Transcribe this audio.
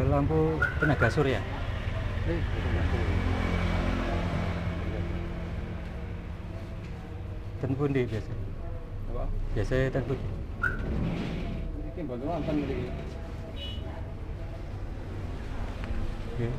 lampu tenaga surya. Ten pundi biasa. Apa? Biasa ten pundi. Iki mboten wonten mriki. Nggih,